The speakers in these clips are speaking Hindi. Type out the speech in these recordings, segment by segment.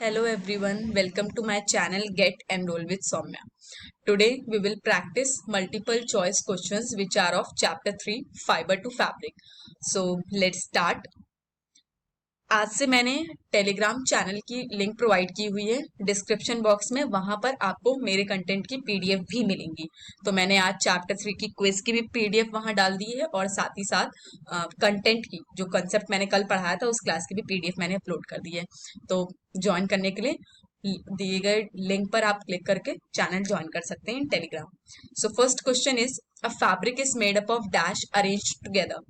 Hello everyone, welcome to my channel Get Enroll with Soumya. Today we will practice multiple choice questions which are of chapter 3 Fiber to Fabric. So let's start. आज से मैंने टेलीग्राम चैनल की लिंक प्रोवाइड की हुई है डिस्क्रिप्शन बॉक्स में, वहां पर आपको मेरे कंटेंट की पीडीएफ भी मिलेंगी। तो मैंने आज चैप्टर 3 की क्विज की भी पीडीएफ वहां डाल दी है और साथ ही साथ कंटेंट की जो कंसेप्ट मैंने कल पढ़ाया था उस क्लास की भी पीडीएफ मैंने अपलोड कर दी है। तो ज्वाइन करने के लिए दिए गए लिंक पर आप क्लिक करके चैनल ज्वाइन कर सकते हैं in Telegram. So first question is a fabric is made up of dash arrange together.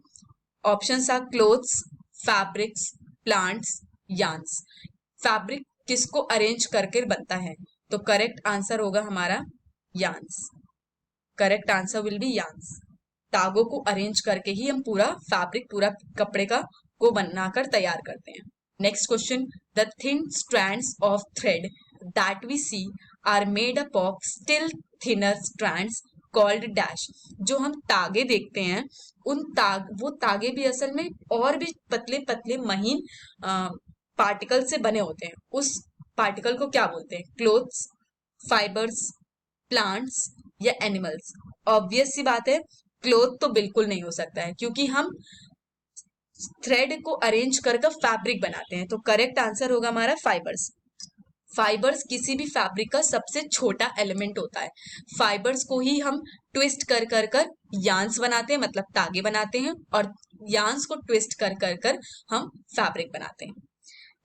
Options are clothes, fabrics, plants, yarns. Fabric किसको अरेंज करके बनता है? तो करेक्ट आंसर होगा हमारा yarns. Correct answer will be yarns. तागों को अरेंज करके ही हम पूरा फैब्रिक, पूरा कपड़े का को बनाकर तैयार करते हैं। Next question, the thin strands of thread that we see are made up of still thinner strands called dash. जो हम तागे देखते हैं वो तागे भी असल में और भी पतले पतले महीन पार्टिकल से बने होते हैं। उस पार्टिकल को क्या बोलते हैं? क्लोथ्स, फाइबर्स, प्लांट्स या एनिमल्स? ऑब्वियस सी बात है, क्लोथ तो बिल्कुल नहीं हो सकता है क्योंकि हम थ्रेड को अरेंज कर फैब्रिक बनाते हैं। तो करेक्ट आंसर होगा हमारा फाइबर्स। फाइबर्स किसी भी फैब्रिक का सबसे छोटा एलिमेंट होता है। फाइबर्स को ही हम ट्विस्ट कर यार्न्स बनाते हैं, मतलब तागे बनाते हैं, और यार्न्स को ट्विस्ट कर हम फैब्रिक बनाते हैं।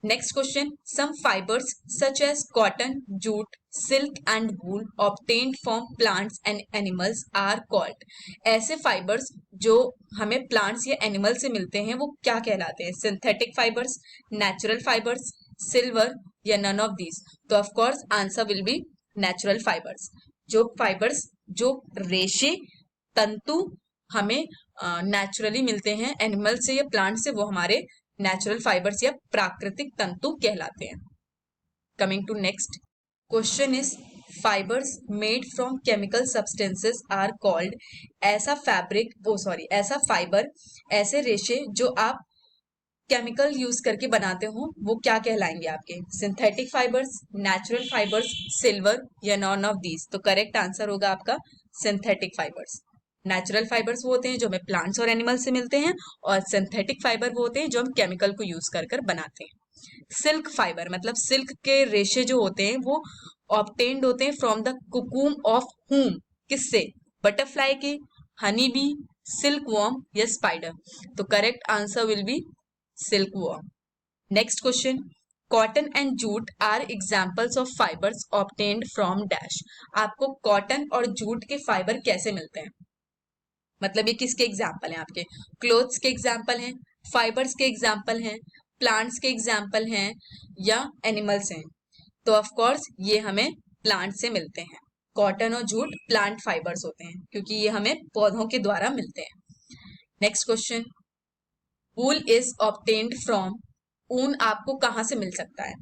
Next question, some fibres such as cotton, jute, silk and wool obtained from plants and animals are called. ऐसे फाइबर्स जो हमें प्लांट्स या एनिमल से मिलते हैं वो क्या कहलाते हैं? Synthetic fibres, natural fibres, silver या नन ऑफ दीज? तो of course answer will B natural fibres. जो फाइबर्स, जो रेशे, तंतु हमें नेचुरली मिलते हैं एनिमल से या प्लांट से, वो हमारे नेचुरल फाइबर्स या प्राकृतिक तंतु कहलाते हैं। Coming to next question is fibres made from chemical substances are called. ऐसा फाइबर, ऐसे रेशे जो आप केमिकल यूज करके बनाते हो वो क्या कहलाएंगे आपके? Synthetic fibres, natural fibres, silver या नॉन ऑफ दीज? तो करेक्ट आंसर होगा आपका सिंथेटिक फाइबर्स। नेचुरल फाइबर्स वो होते हैं जो हमें प्लांट्स और एनिमल से मिलते हैं, और सिंथेटिक फाइबर वो होते हैं जो हम केमिकल को यूज कर बनाते हैं। सिल्क फाइबर मतलब सिल्क के रेशे जो होते हैं वो ऑब्टेन्ड होते हैं फ्रॉम द कुकूम ऑफ हुम। किससे? बटरफ्लाई के, हनी बी, सिल्क वॉर्म या स्पाइडर? तो correct answer will be silkworm. Next question, cotton and jute are examples of fibres obtained from dash. आपको कॉटन और जूट के फाइबर कैसे मिलते हैं? मतलब ये किसके एग्जाम्पल हैं आपके? क्लोथ्स के एग्जाम्पल हैं, फाइबर्स के एग्जाम्पल हैं, प्लांट्स के एग्जाम्पल हैं या एनिमल्स हैं? तो ऑफ कोर्स ये हमें प्लांट से मिलते हैं। कॉटन और जूट प्लांट फाइबर्स होते हैं क्योंकि ये हमें पौधों के द्वारा मिलते हैं। Next question, wool is obtained from. ऊन आपको कहाँ से मिल सकता है?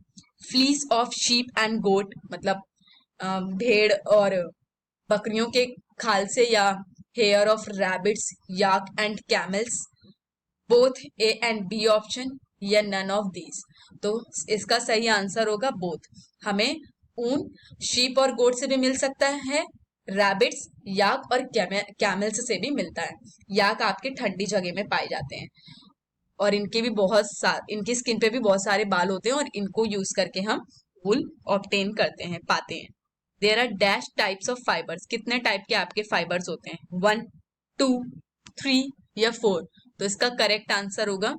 Fleece of sheep and goat मतलब भेड़ और बकरियों के खाल से, या hair of rabbits, yak and camels? Both A and B option या नन ऑफ दीज? तो इसका सही आंसर होगा बोथ। हमें ऊन शीप और गोट से भी मिल सकता है, रैबिट्स, याक और कैमल्स से भी मिलता है। याक आपके ठंडी जगह में पाए जाते हैं और इनकी स्किन पे भी बहुत सारे बाल होते हैं और इनको यूज करके हम वूल ऑब्टेन करते हैं, पाते हैं। There are dash types of fibres. कितने टाइप के आपके फाइबर्स होते हैं? 1, 2, 3 या 4? तो इसका करेक्ट आंसर होगा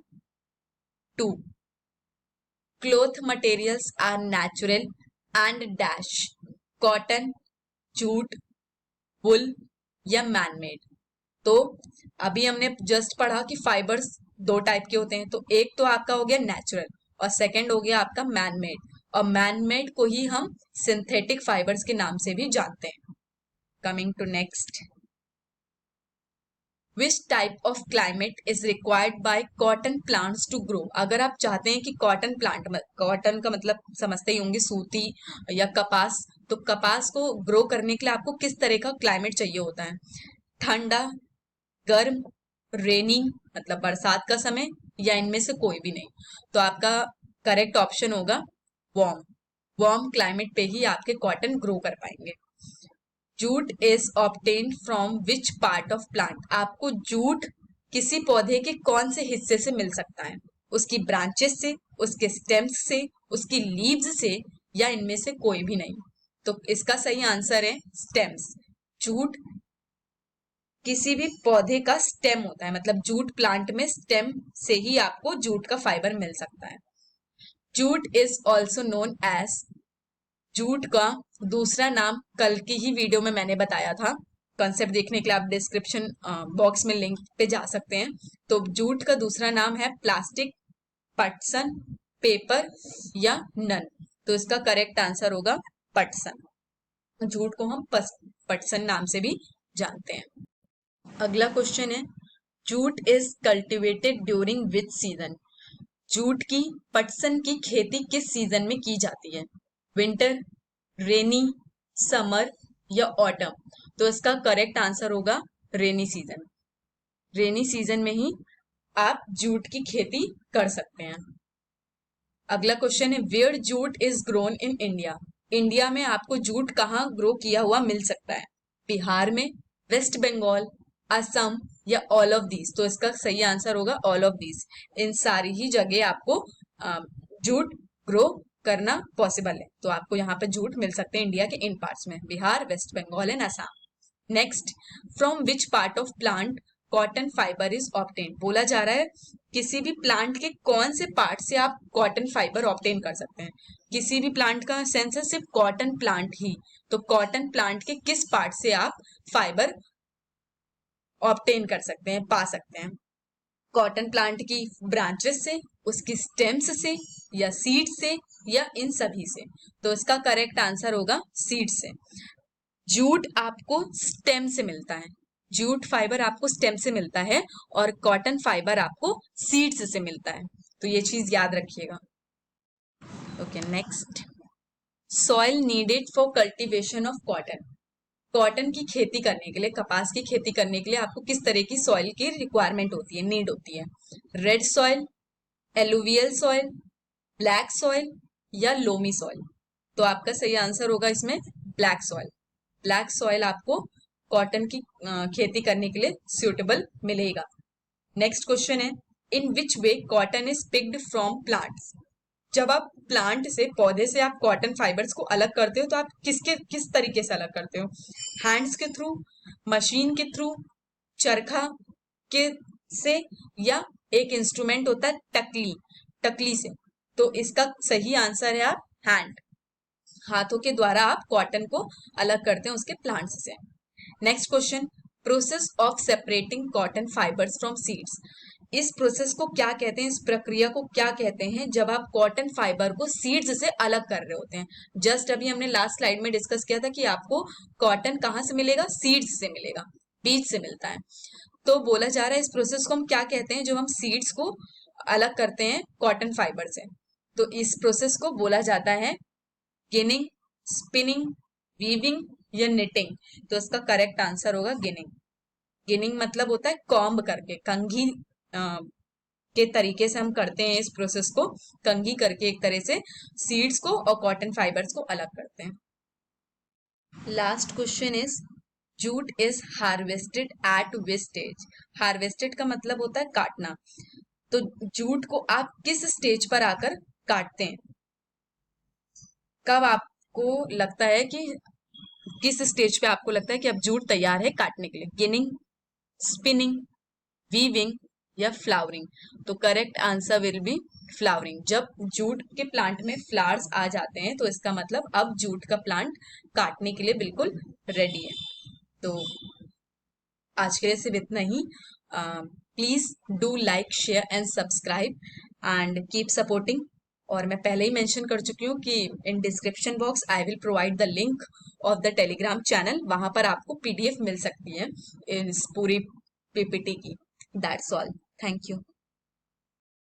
2। Cloth materials are natural and dash cotton, jute, wool या मैनमेड? तो अभी हमने जस्ट पढ़ा कि फाइबर्स दो टाइप के होते हैं। तो एक तो आपका हो गया नेचुरल और सेकंड हो गया आपका मैनमेड, और मैनमेड को ही हम सिंथेटिक फाइबर्स के नाम से भी जानते हैं। Coming to next, which type of climate is required by cotton plants to grow? अगर आप चाहते हैं कि कॉटन का मतलब समझते ही होंगे सूती या कपास, तो कपास को ग्रो करने के लिए आपको किस तरह का क्लाइमेट चाहिए होता है? ठंडा, गर्म, रेनी मतलब बरसात का समय, या इनमें से कोई भी नहीं? तो आपका करेक्ट ऑप्शन होगा वार्म। वार्म क्लाइमेट पे ही आपके कॉटन ग्रो कर पाएंगे। Jute is obtained from which part of plant, आपको जूट किसी पौधे के कौन से हिस्से से मिल सकता है? उसकी ब्रांचेस से, उसके स्टेम्स से, उसकी लीव्स से, या इनमें से कोई भी नहीं। तो इसका सही आंसर है स्टेम्स। जूट किसी भी पौधे का स्टेम होता है, मतलब जूट प्लांट में स्टेम से ही आपको जूट का फाइबर मिल सकता है। Jute is also known as, jute का दूसरा नाम कल की ही वीडियो में मैंने बताया था, कॉन्सेप्ट देखने के लिए आप डिस्क्रिप्शन बॉक्स में लिंक पे जा सकते हैं। तो जूट का दूसरा नाम है प्लास्टिक, पटसन, पेपर या नन। तो इसका करेक्ट आंसर होगा पटसन। जूट को हम पटसन नाम से भी जानते हैं। अगला क्वेश्चन है, jute is cultivated during which season, jute की, पटसन की खेती किस सीजन में की जाती है? विंटर, रेनी, समर या ऑटम? तो इसका करेक्ट आंसर होगा रेनी सीजन। रेनी सीजन में ही आप जूट की खेती कर सकते हैं। अगला क्वेश्चन है, where jute is grown in India, India में आपको जूट कहाँ ग्रो किया हुआ मिल सकता है? बिहार में, वेस्ट बंगाल, असम या ऑल ऑफ दीज? तो इसका सही आंसर होगा ऑल ऑफ दीज। इन सारी ही जगह आपको जूट ग्रो करना पॉसिबल है। तो आपको यहाँ पे जूट मिल सकते हैं इंडिया के इन पार्ट्स में, Bihar, West Bengal and Assam. Next, from which part of plant cotton fibre is obtain, बोला जा रहा है किसी भी प्लांट के कौन से पार्ट से आप कॉटन फाइबर ऑब्टेन कर सकते हैं। किसी भी प्लांट का सेंस है सिर्फ कॉटन प्लांट ही, तो कॉटन प्लांट के किस पार्ट से आप फाइबर ऑब्टेन कर सकते हैं, पा सकते हैं? कॉटन प्लांट की ब्रांचेस से, उसकी स्टेम्स से, या सीड से, या इन सभी से? तो इसका करेक्ट आंसर होगा सीड से। जूट आपको स्टेम से मिलता है, जूट फाइबर आपको स्टेम से मिलता है और कॉटन फाइबर आपको सीड्स से मिलता है। तो ये चीज याद रखिएगा। Okay, next, soil needed for cultivation of cotton, cotton की खेती करने के लिए, कपास की खेती करने के लिए आपको किस तरह की सॉइल की रिक्वायरमेंट होती है, नीड होती है? Red soil, alluvial soil, black soil या लोमी सॉइल? तो आपका सही आंसर होगा इसमें ब्लैक सॉइल। ब्लैक सॉइल आपको कॉटन की खेती करने के लिए सुटेबल मिलेगा। नेक्स्ट क्वेश्चन है, in which way cotton is picked from plants, जब आप प्लांट से, पौधे से आप कॉटन फाइबर्स को अलग करते हो तो आप किस तरीके से अलग करते हो? हैंड्स के थ्रू, मशीन के थ्रू, चरखा के से, या एक इंस्ट्रूमेंट होता है टकली, टकली से? तो इसका सही आंसर है आप हैंड, हाथों के द्वारा आप कॉटन को अलग करते हैं उसके प्लांट्स से। Next question, process of separating cotton fibres from seeds, इस प्रोसेस को क्या कहते हैं, इस प्रक्रिया को क्या कहते हैं जब आप कॉटन फाइबर को सीड्स से अलग कर रहे होते हैं? जस्ट अभी हमने लास्ट स्लाइड में डिस्कस किया था कि आपको कॉटन कहाँ से मिलेगा, सीड्स से मिलेगा, बीज से मिलता है। तो बोला जा रहा है इस प्रोसेस को हम क्या कहते हैं जब हम सीड्स को अलग करते हैं कॉटन फाइबर से? तो इस प्रोसेस को बोला जाता है गिनिंग, स्पिनिंग, वीविंग या निटिंग? तो इसका करेक्ट आंसर होगा गिनिंग। गिनिंग मतलब होता है कॉम्ब करके, कंघी के तरीके से हम करते हैं इस प्रोसेस को, कंघी करके एक तरह से सीड्स को और कॉटन फाइबर्स को अलग करते हैं। Last question is, jute is harvested eight which stage, harvested का मतलब होता है काटना, तो जूट को आप किस स्टेज पर आकर काटते हैं? कब आपको लगता है कि, किस स्टेज पे आपको लगता है कि अब जूट तैयार है काटने के लिए? गिनिंग, स्पिनिंग, वीविंग या फ्लावरिंग? तो correct answer will B flowering. जब जूट के प्लांट में फ्लावर्स आ जाते हैं तो इसका मतलब अब जूट का प्लांट काटने के लिए बिल्कुल रेडी है। तो आज के लिए सिर्फ इतना ही। Please do like, share and subscribe and keep supporting. और मैं पहले ही मेंशन कर चुकी हूँ कि in description box I will provide the link of the Telegram channel, वहां पर आपको PDF मिल सकती है इस पूरी PPT की। That's all, thank you.